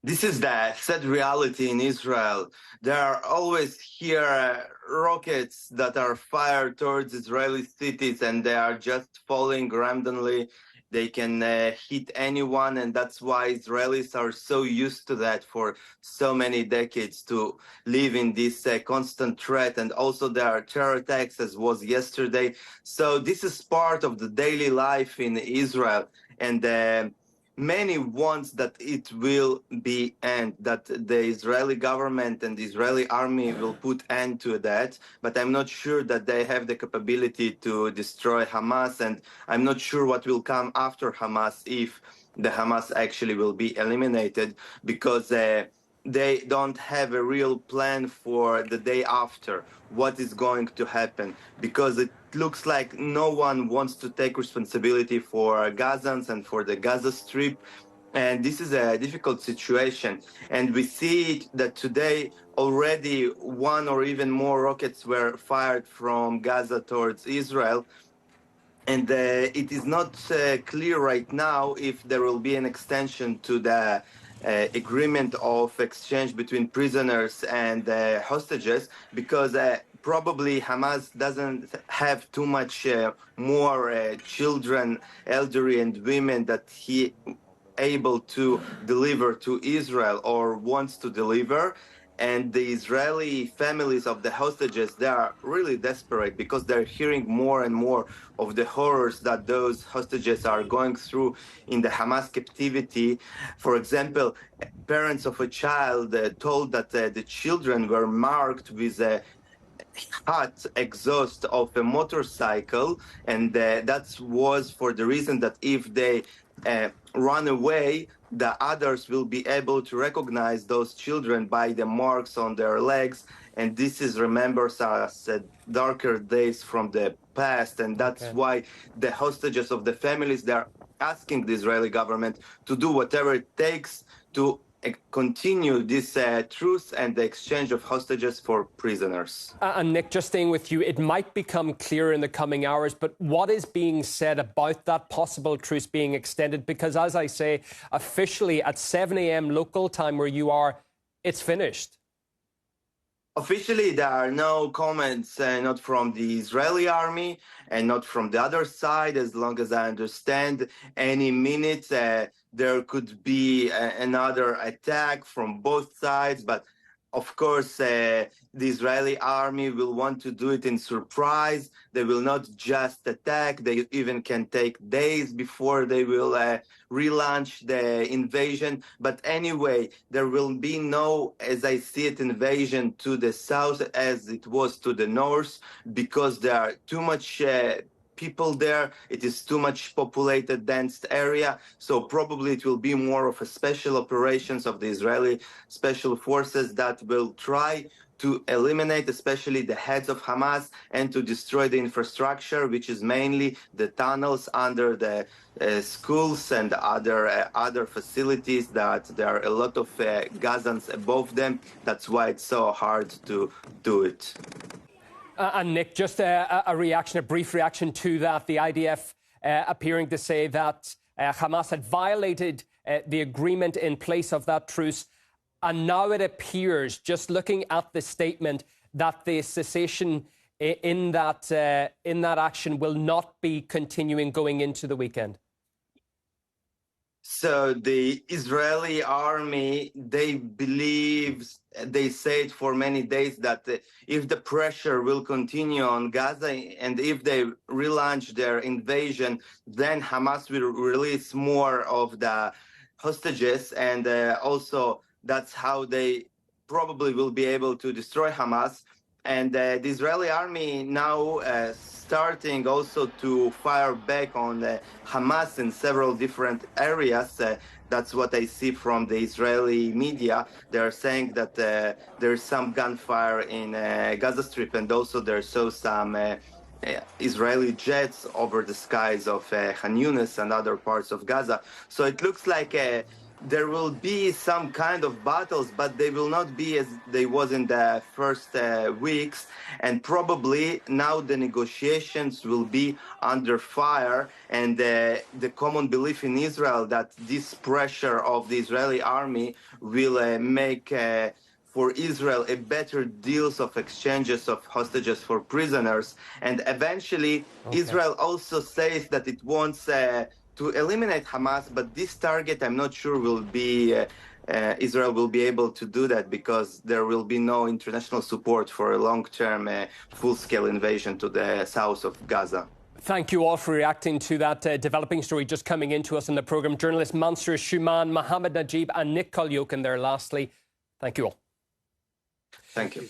This is the sad reality in Israel. There are always here rockets that are fired towards Israeli cities, and they are just falling randomly. They can hit anyone, and that's why Israelis are so used to that for so many decades, to live in this constant threat. And also there are terror attacks, as was yesterday. So this is part of the daily life in Israel. And many wants that it will be end, that the Israeli government and the Israeli army will put end to that. But I'm not sure that they have the capability to destroy Hamas, and I'm not sure what will come after Hamas, if the Hamas actually will be eliminated, because they don't have a real plan for the day after, what is going to happen, because it looks like no one wants to take responsibility for Gazans and for the Gaza Strip. And this is a difficult situation. And we see that today already one or even more rockets were fired from Gaza towards Israel. And it is not clear right now if there will be an extension to the agreement of exchange between prisoners and hostages, because probably Hamas doesn't have too much more children, elderly, and women that he able to deliver to Israel or wants to deliver. And the Israeli families of the hostages, they are really desperate, because they're hearing more and more of the horrors that those hostages are going through in the Hamas captivity. For example, parents of a child told that the children were marked with a hot exhaust of a motorcycle, and that was for the reason that if they run away, the others will be able to recognize those children by the marks on their legs. And this is remembers us darker days from the past, and that's why the hostages of the families, they're asking the Israeli government to do whatever it takes to continue this truce and the exchange of hostages for prisoners. And Nick, just staying with you, it might become clearer in the coming hours, but what is being said about that possible truce being extended? Because, as I say, officially at 7 a.m. local time where you are, it's finished. Officially, there are no comments, not from the Israeli army and not from the other side. As long as I understand, any minute there could be another attack from both sides. But of course, the Israeli army will want to do it in surprise. They will not just attack. They even can take days before they will relaunch the invasion. But anyway, there will be no, as I see it, invasion to the south as it was to the north, because there are too much people there. It is too much populated, dense area. So probably it will be more of a special operations of the Israeli special forces that will try to eliminate especially the heads of Hamas and to destroy the infrastructure, which is mainly the tunnels under the schools and other facilities, that there are a lot of Gazans above them. That's why it's so hard to do it. And Nick, just a brief reaction to that. The IDF appearing to say that Hamas had violated the agreement in place of that truce. And now it appears, just looking at the statement, that the cessation in that action will not be continuing going into the weekend. So the Israeli army, they say it for many days, that if the pressure will continue on Gaza and if they relaunch their invasion, then Hamas will release more of the hostages, and also that's how they probably will be able to destroy Hamas. And the Israeli army now starting also to fire back on Hamas in several different areas. That's what I see from the Israeli media. They're saying that there's some gunfire in Gaza Strip, and also there's some Israeli jets over the skies of Khan Yunis and other parts of Gaza. So it looks like there will be some kind of battles, but they will not be as they was in the first weeks. And probably now the negotiations will be under fire. And the common belief in Israel that this pressure of the Israeli army will make for Israel a better deals of exchanges of hostages for prisoners. And eventually, Okay. Israel also says that it wants to eliminate Hamas, but this target, I'm not sure will be Israel will be able to do that because there will be no international support for a long-term, full-scale invasion to the south of Gaza. Thank you all for reacting to that developing story just coming into us in the programme. Journalist Mansour Shuman, Mohammed Najib and Nick Kolyokin there lastly. Thank you all. Thank you.